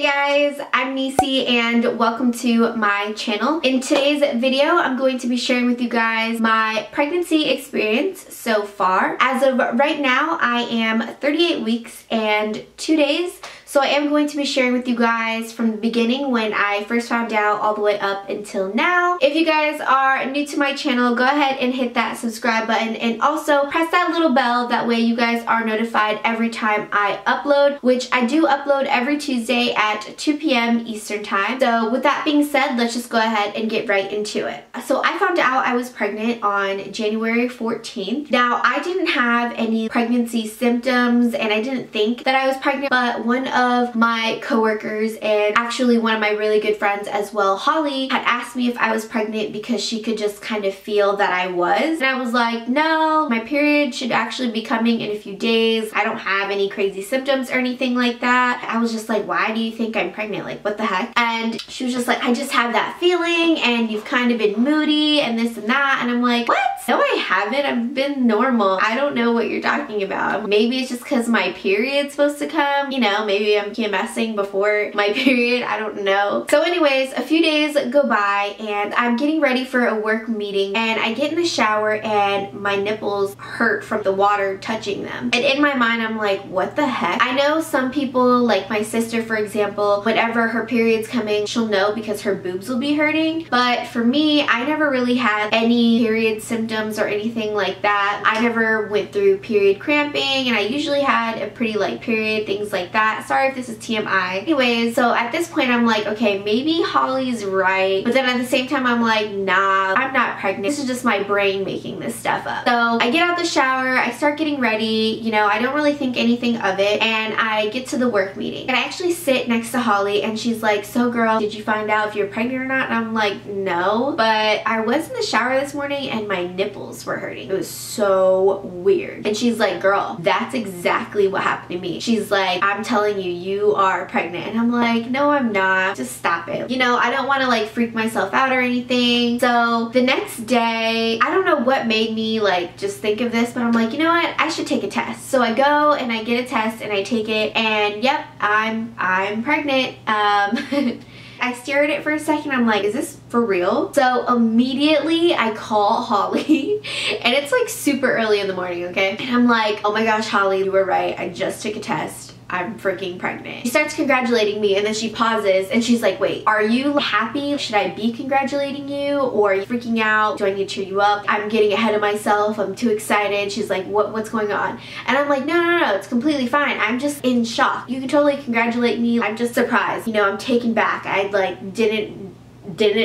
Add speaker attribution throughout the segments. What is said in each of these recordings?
Speaker 1: Hey guys, I'm Necee and welcome to my channel. In today's video, I'm going to be sharing with you guys my pregnancy experience so far. As of right now, I am 38 weeks and 2 days. So I am going to be sharing with you guys from the beginning when I first found out all the way up until now. If you guys are new to my channel, go ahead and hit that subscribe button and also press that little bell. That way you guys are notified every time I upload, which I do upload every Tuesday at 2 p.m. Eastern time. So with that being said, let's just go ahead and get right into it. So I found out I was pregnant on January 14th. Now I didn't have any pregnancy symptoms and I didn't think that I was pregnant, but one of my coworkers and actually one of my really good friends as well, Holly, had asked me if I was pregnant because she could just kind of feel that I was. And I was like, no, my period should actually be coming in a few days. I don't have any crazy symptoms or anything like that. I was just like, why do you think I'm pregnant? Like, what the heck? And she was just like, I just have that feeling and you've kind of been moody and this and that. And I'm like, what? No, I haven't. I've been normal. I don't know what you're talking about. Maybe it's just because my period's supposed to come. You know, maybe I'm PMSing before my period. I don't know. So anyways, a few days go by and I'm getting ready for a work meeting and I get in the shower and my nipples hurt from the water touching them. And in my mind, I'm like, what the heck? I know some people, like my sister, for example, whenever her period's coming, she'll know because her boobs will be hurting. But for me, I never really had any period symptoms or anything like that. I never went through period cramping and I usually had a pretty light period, things like that. Sorry if this is TMI. Anyways, so at this point I'm like, okay, maybe Holly's right. But then at the same time I'm like, nah, I'm not pregnant. This is just my brain making this stuff up. So I get out the shower, I start getting ready, you know, I don't really think anything of it, and I get to the work meeting. And I actually sit next to Holly and she's like, so girl, did you find out if you're pregnant or not? And I'm like, no, but I was in the shower this morning and my nipples were hurting. It was so weird. And she's like, girl, that's exactly what happened to me. She's like, I'm telling you, you are pregnant. And I'm like, no, I'm not. Just stop it. You know, I don't want to like freak myself out or anything. So the next day, I don't know what made me like just think of this, but I'm like, you know what? I should take a test. So I go and I get a test and I take it and yep, I'm pregnant. I stare at it for a second. I'm like, is this for real? So immediately I call Holly and it's like super early in the morning, okay? And I'm like, oh my gosh, Holly, you were right. I just took a test. I'm freaking pregnant. She starts congratulating me and then she pauses and she's like, wait, are you happy? Should I be congratulating you or are you freaking out? Do I need to cheer you up? I'm getting ahead of myself. I'm too excited. She's like, what's going on? And I'm like, no, it's completely fine. I'm just in shock. You can totally congratulate me. I'm just surprised. You know, I'm taken back. I like didn't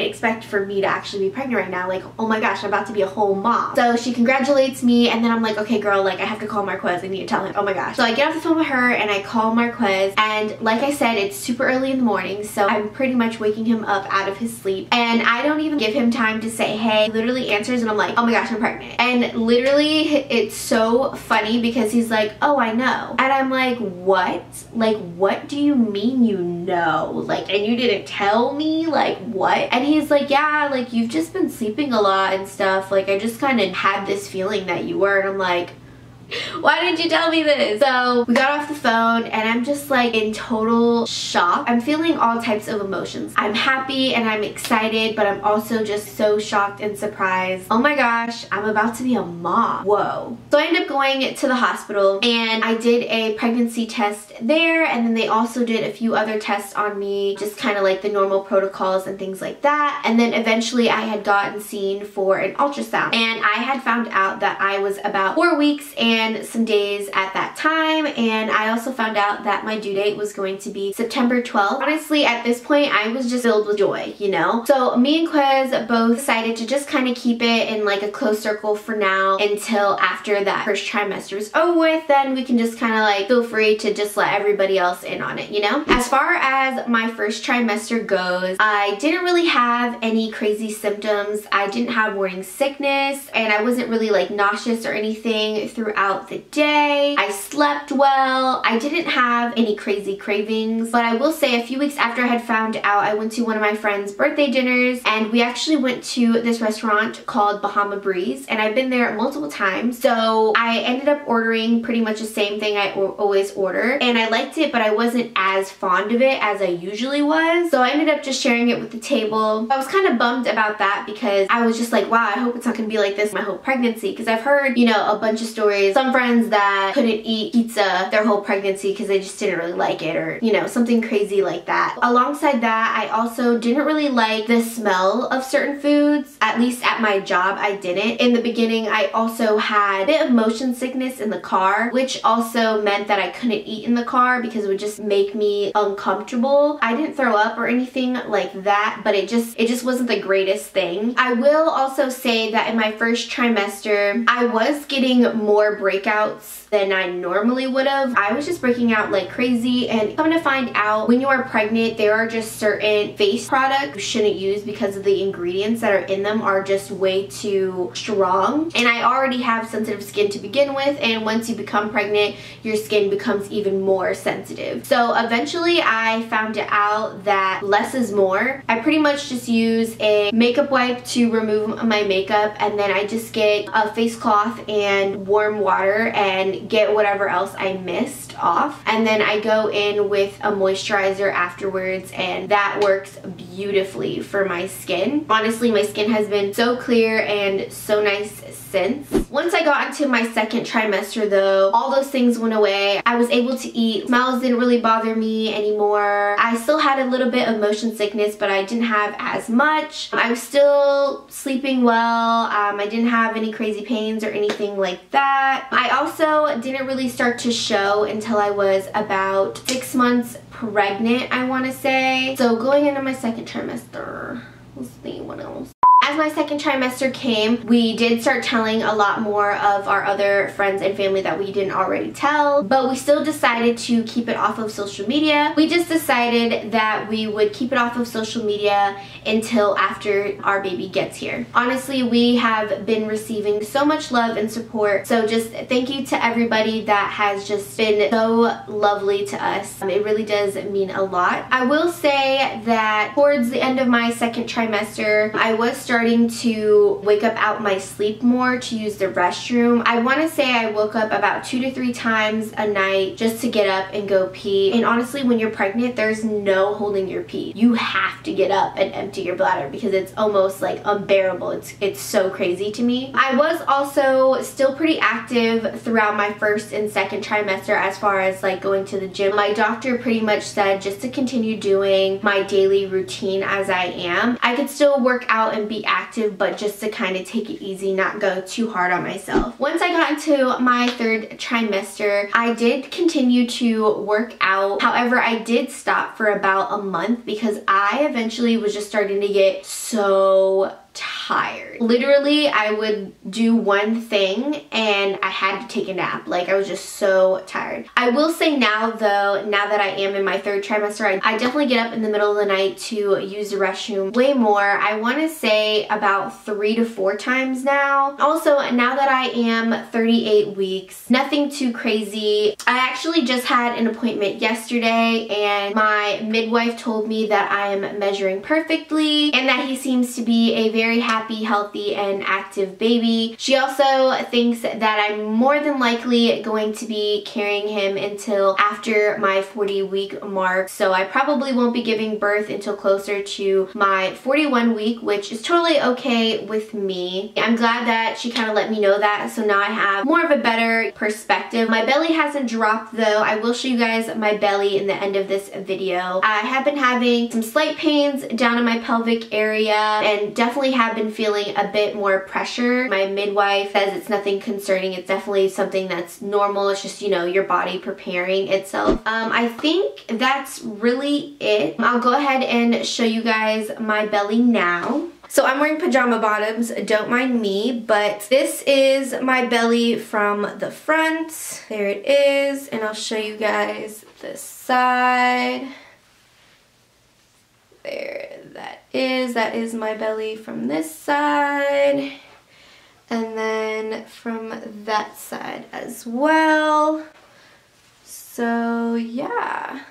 Speaker 1: expect for me to actually be pregnant right now. Like, oh my gosh, I'm about to be a whole mom. So she congratulates me and then I'm like, okay girl, like I have to call Marquez. I need to tell him. Oh my gosh. So I get off the phone with her and I call Marquez and like I said, it's super early in the morning, so I'm pretty much waking him up out of his sleep and I don't even give him time to say hey. He literally answers and I'm like, oh my gosh, I'm pregnant. And literally it's so funny because he's like, oh, I know. And I'm like, what? Like, what do you mean you know? Like, and you didn't tell me? Like, what? And he's like, yeah, like you've just been sleeping a lot and stuff. Like I just kind of had this feeling that you were. And I'm like, why didn't you tell me this? So we got off the phone and I'm just like in total shock. I'm feeling all types of emotions. I'm happy and I'm excited, but I'm also just so shocked and surprised. Oh my gosh, I'm about to be a mom. Whoa. So I ended up going to the hospital and I did a pregnancy test there and then they also did a few other tests on me, just kind of like the normal protocols and things like that. And then eventually I had gotten seen for an ultrasound and I had found out that I was about 4 weeks and some days at that time, and I also found out that my due date was going to be September 12th. Honestly, at this point, I was just filled with joy, you know? So me and Quez both decided to just kind of keep it in like a close circle for now until after that first trimester is over with. Then we can just kind of like feel free to just let everybody else in on it, you know? As far as my first trimester goes, I didn't really have any crazy symptoms. I didn't have morning sickness and I wasn't really like nauseous or anything throughout throughout the day. I slept well. I didn't have any crazy cravings, but I will say a few weeks after I had found out, I went to one of my friend's birthday dinners, and we actually went to this restaurant called Bahama Breeze, and I've been there multiple times. So I ended up ordering pretty much the same thing I always order, and I liked it, but I wasn't as fond of it as I usually was. So I ended up just sharing it with the table. I was kind of bummed about that because I was just like, wow, I hope it's not gonna be like this my whole pregnancy, because I've heard, you know, a bunch of stories, some friends that couldn't eat pizza their whole pregnancy because they just didn't really like it, or, you know, something crazy like that. Alongside that, I also didn't really like the smell of certain foods. At least at my job, I didn't. In the beginning, I also had a bit of motion sickness in the car, which also meant that I couldn't eat in the car because it would just make me uncomfortable. I didn't throw up or anything like that, but it just wasn't the greatest thing. I will also say that in my first trimester, I was getting more breakouts than I normally would have. I was just breaking out like crazy, and coming to find out, when you are pregnant, there are just certain face products you shouldn't use because of the ingredients that are in them are just way too strong. And I already have sensitive skin to begin with, and once you become pregnant, your skin becomes even more sensitive. So eventually I found out that less is more. I pretty much just use a makeup wipe to remove my makeup, and then I just get a face cloth and warm water and get whatever else I missed off, and then I go in with a moisturizer afterwards, and that works beautifully for my skin. Honestly, my skin has been so clear and so nice since. Once I got into my second trimester though, all those things went away. I was able to eat. Smells didn't really bother me anymore. I still had a little bit of motion sickness, but I didn't have as much. I was still sleeping well. I didn't have any crazy pains or anything like that. I also didn't really start to show until I was about 6 months pregnant, I want to say. So going into my second trimester, let's see what else. As my second trimester came, we did start telling a lot more of our other friends and family that we didn't already tell, but we still decided to keep it off of social media. We just decided that we would keep it off of social media until after our baby gets here. Honestly, we have been receiving so much love and support, so just thank you to everybody that has just been so lovely to us. It really does mean a lot. I will say that towards the end of my second trimester, I was starting to wake up out my sleep more to use the restroom. I want to say I woke up about 2 to 3 times a night just to get up and go pee. And honestly, when you're pregnant, there's no holding your pee. You have to get up and empty your bladder because it's almost like unbearable. It's so crazy to me. I was also still pretty active throughout my first and second trimester as far as like going to the gym. My doctor pretty much said just to continue doing my daily routine as I am. I could still work out and be active, but just to kind of take it easy, not go too hard on myself. Once I got into my third trimester, I did continue to work out. However, I did stop for about a month because I eventually was just starting to get so tired. Literally, I would do one thing and I had to take a nap. Like, I was just so tired. I will say now though, now that I am in my third trimester, I definitely get up in the middle of the night to use the restroom way more. I want to say about 3 to 4 times now. Also, now that I am 38 weeks, nothing too crazy. I actually just had an appointment yesterday and my midwife told me that I am measuring perfectly and that he seems to be a very happy, healthy, and active baby. She also thinks that I'm more than likely going to be carrying him until after my 40-week mark. So I probably won't be giving birth until closer to my 41 week, which is totally okay with me. I'm glad that she kind of let me know that, so now I have more of a better perspective. My belly hasn't dropped though. I will show you guys my belly in the end of this video. I have been having some slight pains down in my pelvic area and definitely have been feeling a bit more pressure. My midwife says it's nothing concerning. It's definitely something that's normal. It's just, you know, your body preparing itself. I think that's really it. I'll go ahead and show you guys my belly now. So I'm wearing pajama bottoms, don't mind me, but this is my belly from the front. There it is, and I'll show you guys this side. There, that is my belly from this side. and then from that side as well. So yeah,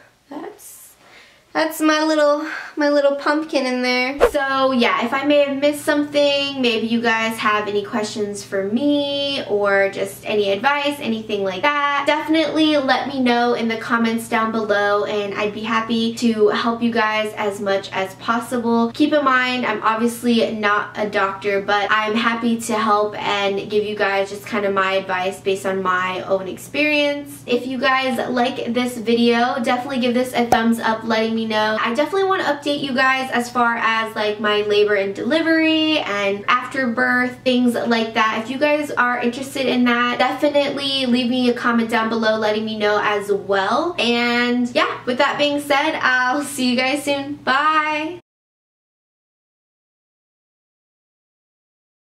Speaker 1: that's my little pumpkin in there. So yeah, if I may have missed something, maybe you guys have any questions for me or just any advice, anything like that, definitely let me know in the comments down below and I'd be happy to help you guys as much as possible. Keep in mind, I'm obviously not a doctor, but I'm happy to help and give you guys just kind of my advice based on my own experience. If you guys like this video, definitely give this a thumbs up letting me know. I definitely want to update you guys as far as like my labor and delivery and after birth, things like that. If you guys are interested in that, definitely leave me a comment down below letting me know as well. And yeah, with that being said, I'll see you guys soon. Bye!